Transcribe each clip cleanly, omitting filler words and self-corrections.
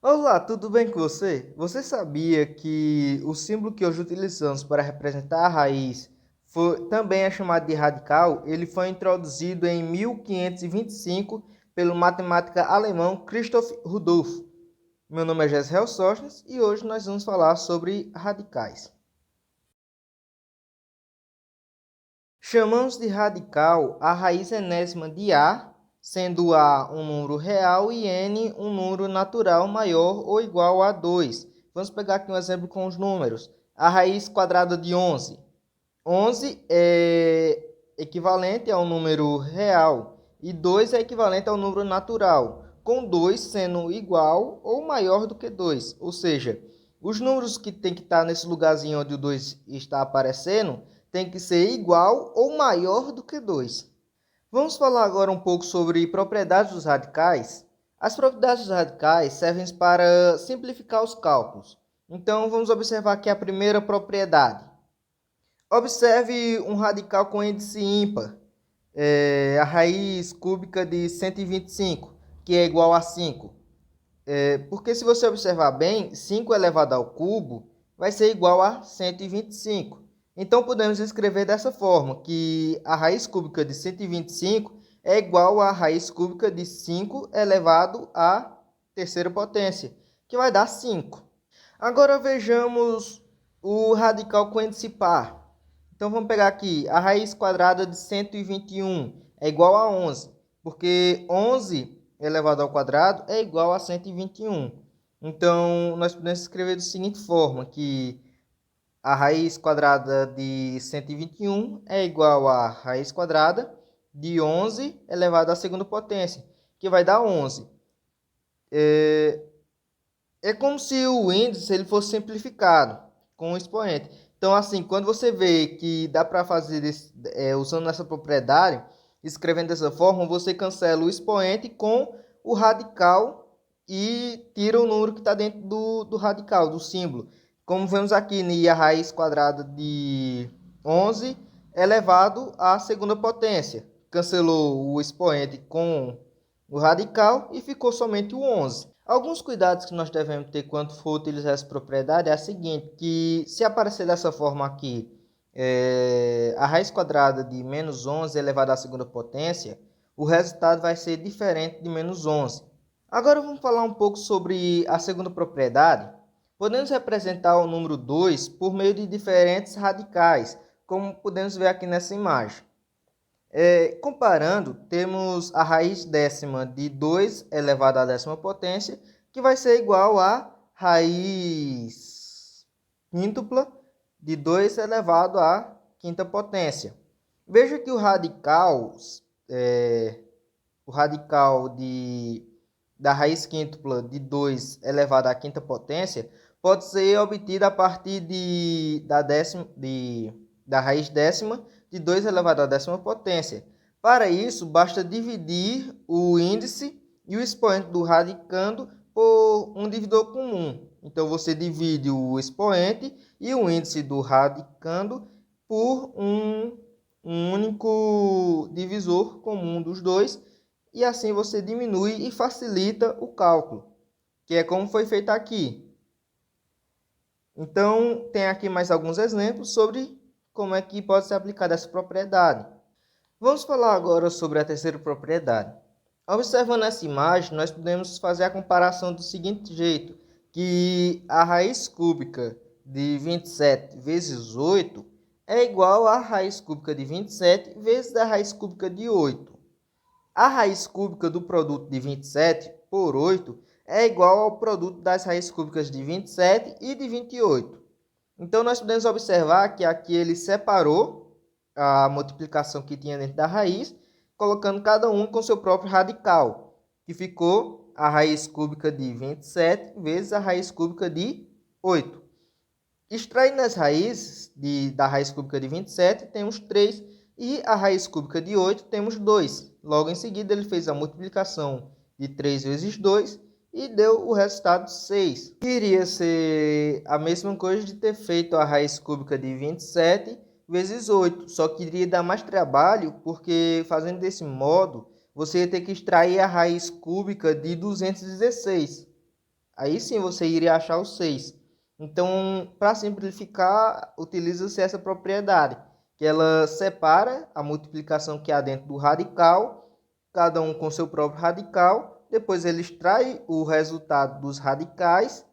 Olá, tudo bem com você? Você sabia que o símbolo que hoje utilizamos para representar a raiz também é chamado de radical? Ele foi introduzido em 1525 pelo matemático alemão Christoph Rudolph. Meu nome é Jezreel Sostnes e hoje nós vamos falar sobre radicais. Chamamos de radical a raiz enésima de A, sendo A um número real e N um número natural maior ou igual a 2. Vamos pegar aqui um exemplo com os números. A raiz quadrada de 11. 11 é equivalente a um número real e 2 é equivalente ao número natural, com 2 sendo igual ou maior do que 2. Ou seja, os números que tem que estar nesse lugarzinho onde o 2 está aparecendo tem que ser igual ou maior do que 2. Vamos falar agora um pouco sobre propriedades dos radicais. As propriedades dos radicais servem para simplificar os cálculos. Então, vamos observar aqui a primeira propriedade. Observe um radical com índice ímpar, a raiz cúbica de 125, que é igual a 5. Porque se você observar bem, 5 elevado ao cubo vai ser igual a 125. Então, podemos escrever dessa forma, que a raiz cúbica de 125 é igual à raiz cúbica de 5 elevado à terceira potência, que vai dar 5. Agora vejamos o radical com índice par. Então, vamos pegar aqui, a raiz quadrada de 121 é igual a 11, porque 11 elevado ao quadrado é igual a 121. Então, nós podemos escrever da seguinte forma, que a raiz quadrada de 121 é igual a raiz quadrada de 11 elevado à segunda potência, que vai dar 11. É como se o índice ele fosse simplificado com o expoente. Então, assim, quando você vê que dá para fazer usando essa propriedade, escrevendo dessa forma, você cancela o expoente com o radical e tira o número que está dentro do radical, do símbolo. Como vemos aqui, a raiz quadrada de 11 elevado à segunda potência. Cancelou o expoente com o radical e ficou somente o 11. Alguns cuidados que nós devemos ter quando for utilizar essa propriedade é a seguinte, que se aparecer dessa forma aqui, a raiz quadrada de menos 11 elevado à segunda potência, o resultado vai ser diferente de menos 11. Agora vamos falar um pouco sobre a segunda propriedade. Podemos representar o número 2 por meio de diferentes radicais, como podemos ver aqui nessa imagem. Comparando, temos a raiz décima de 2 elevado à décima potência, que vai ser igual a raiz quíntupla de 2 elevado à quinta potência. Veja que o radical da raiz quíntupla de 2 elevado à quinta potência pode ser obtido a partir da raiz décima de 2 elevado à décima potência. Para isso, basta dividir o índice e o expoente do radicando por um divisor comum. Então, você divide o expoente e o índice do radicando por um único divisor comum dos dois, e assim você diminui e facilita o cálculo, que é como foi feito aqui. Então, tem aqui mais alguns exemplos sobre como é que pode ser aplicada essa propriedade. Vamos falar agora sobre a terceira propriedade. Observando essa imagem, nós podemos fazer a comparação do seguinte jeito, que a raiz cúbica de 27 vezes 8 é igual à raiz cúbica de 27 vezes a raiz cúbica de 8. A raiz cúbica do produto de 27 por 8 é igual ao produto das raízes cúbicas de 27 e de 28. Então, nós podemos observar que aqui ele separou a multiplicação que tinha dentro da raiz, colocando cada um com seu próprio radical, que ficou a raiz cúbica de 27 vezes a raiz cúbica de 8. Extraindo as raízes da raiz cúbica de 27, temos 3, e a raiz cúbica de 8, temos 2. Logo em seguida, ele fez a multiplicação de 3 vezes 2 e deu o resultado 6. Iria ser a mesma coisa de ter feito a raiz cúbica de 27 vezes 8, só que iria dar mais trabalho, porque fazendo desse modo, você ia ter que extrair a raiz cúbica de 216. Aí sim você iria achar o 6. Então, para simplificar, utiliza-se essa propriedade, que ela separa a multiplicação que há dentro do radical, cada um com seu próprio radical, depois ele extrai o resultado dos radicais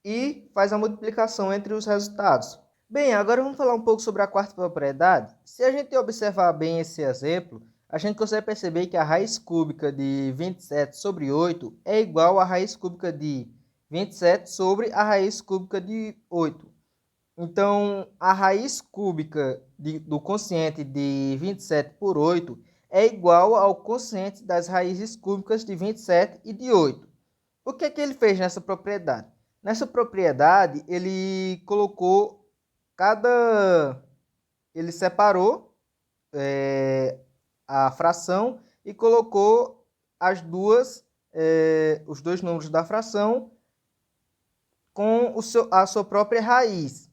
e faz a multiplicação entre os resultados. Bem, agora vamos falar um pouco sobre a quarta propriedade. Se a gente observar bem esse exemplo, a gente consegue perceber que a raiz cúbica de 27 sobre 8 é igual à raiz cúbica de 27 sobre a raiz cúbica de 8. Então, a raiz cúbica do quociente de 27 por 8 é igual ao quociente das raízes cúbicas de 27 e de 8. O que é que ele fez nessa propriedade? Nessa propriedade, ele colocou ele separou a fração e colocou os dois números da fração com a sua própria raiz.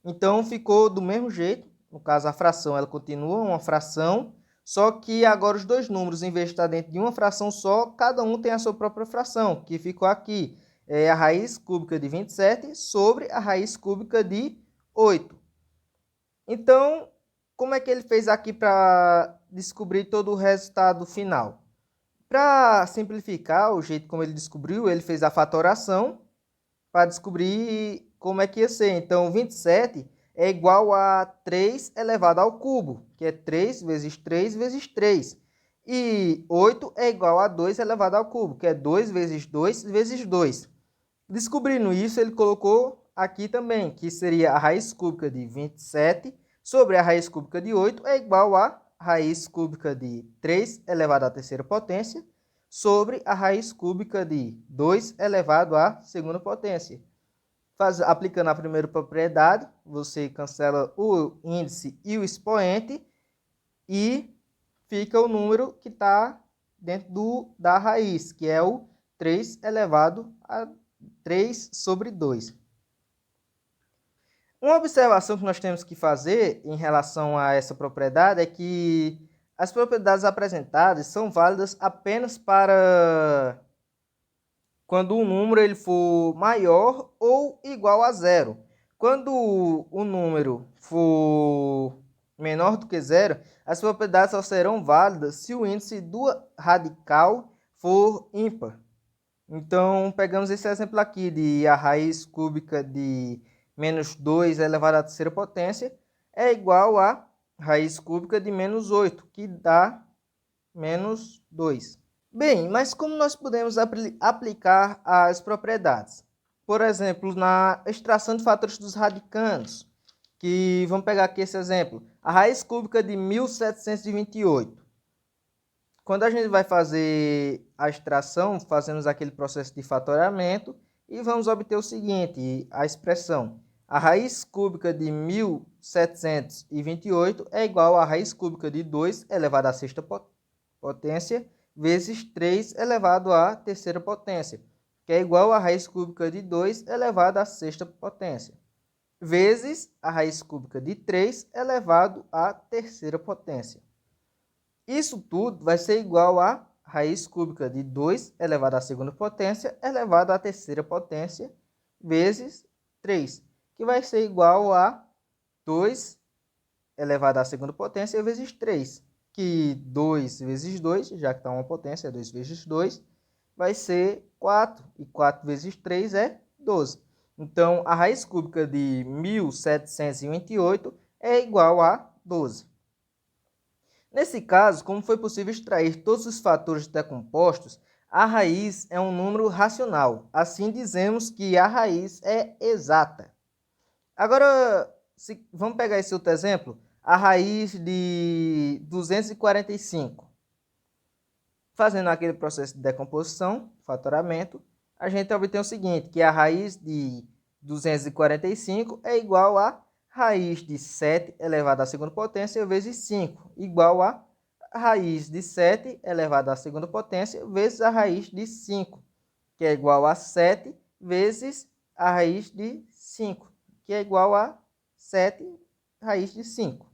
Então, ficou do mesmo jeito. No caso, a fração ela continua uma fração, só que agora os dois números, em vez de estar dentro de uma fração só, cada um tem a sua própria fração, que ficou aqui. É a raiz cúbica de 27 sobre a raiz cúbica de 8. Então, como é que ele fez aqui para descobrir todo o resultado final? Para simplificar o jeito como ele descobriu, ele fez a fatoração para descobrir como é que ia ser. Então, 27 é igual a 3 elevado ao cubo, que é 3 vezes 3 vezes 3. E 8 é igual a 2 elevado ao cubo, que é 2 vezes 2 vezes 2. Descobrindo isso, ele colocou aqui também, que seria a raiz cúbica de 27 sobre a raiz cúbica de 8 é igual a raiz cúbica de 3 elevado à terceira potência sobre a raiz cúbica de 2 elevado à segunda potência. Aplicando a primeira propriedade, você cancela o índice e o expoente e fica o número que está dentro da raiz, que é o 3 elevado a 3 sobre 2. Uma observação que nós temos que fazer em relação a essa propriedade é que as propriedades apresentadas são válidas apenas para quando o número ele for maior ou igual a zero. Quando o número for menor do que zero, as propriedades só serão válidas se o índice do radical for ímpar. Então, pegamos esse exemplo aqui de a raiz cúbica de menos 2 elevado à terceira potência é igual a raiz cúbica de menos 8, que dá menos 2. Bem, mas como nós podemos aplicar as propriedades? Por exemplo, na extração de fatores dos radicandos, que vamos pegar aqui esse exemplo. A raiz cúbica de 1728. Quando a gente vai fazer a extração, fazemos aquele processo de fatoramento e vamos obter o seguinte, a expressão. A raiz cúbica de 1728 é igual à raiz cúbica de 2 elevado à sexta potência vezes 3 elevado à terceira potência, que é igual à raiz cúbica de 2 elevado à sexta potência, vezes a raiz cúbica de 3 elevado à terceira potência. Isso tudo vai ser igual a raiz cúbica de 2 elevado à segunda potência elevado à terceira potência vezes 3, que vai ser igual a 2 elevado à segunda potência vezes 3, que 2 vezes 2, já que está uma potência, é 2 vezes 2, vai ser 4, e 4 vezes 3 é 12. Então, a raiz cúbica de 1728 é igual a 12. Nesse caso, como foi possível extrair todos os fatores decompostos, a raiz é um número racional. Assim, dizemos que a raiz é exata. Agora, vamos pegar esse outro exemplo. A raiz de 245. Fazendo aquele processo de decomposição, fatoramento, a gente obtém o seguinte, que a raiz de 245 é igual a raiz de 7 elevado à segunda potência vezes 5, igual a raiz de 7 elevado à segunda potência vezes a raiz de 5, que é igual a 7 vezes a raiz de 5, que é igual a 7 raiz de 5.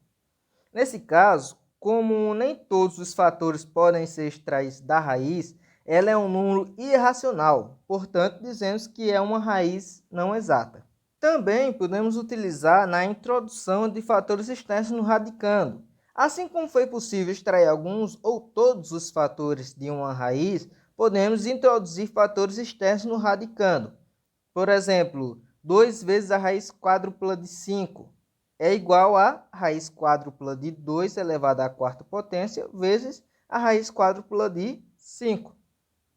Nesse caso, como nem todos os fatores podem ser extraídos da raiz, ela é um número irracional, portanto, dizemos que é uma raiz não exata. Também podemos utilizar na introdução de fatores externos no radicando. Assim como foi possível extrair alguns ou todos os fatores de uma raiz, podemos introduzir fatores externos no radicando. Por exemplo, 2 vezes a raiz quádrupla de 5 é igual a raiz quádrupla de 2 elevado à quarta potência vezes a raiz quádrupla de 5,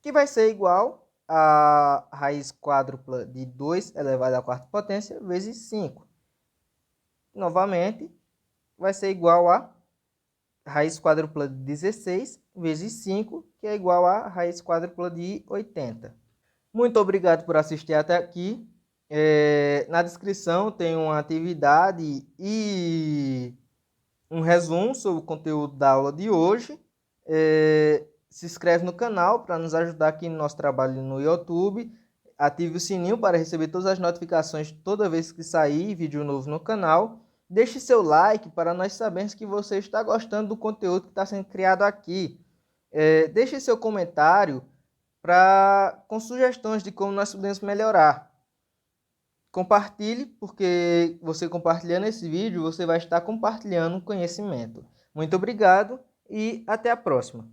que vai ser igual a raiz quádrupla de 2 elevado à quarta potência vezes 5. Novamente, vai ser igual a raiz quádrupla de 16 vezes 5, que é igual a raiz quádrupla de 80. Muito obrigado por assistir até aqui. Na descrição tem uma atividade e um resumo sobre o conteúdo da aula de hoje. Se inscreve no canal para nos ajudar aqui no nosso trabalho no YouTube. Ative o sininho para receber todas as notificações toda vez que sair vídeo novo no canal. Deixe seu like para nós sabermos que você está gostando do conteúdo que está sendo criado aqui. Deixe seu comentário com sugestões de como nós podemos melhorar. Compartilhe, porque você compartilhando esse vídeo, você vai estar compartilhando conhecimento. Muito obrigado e até a próxima.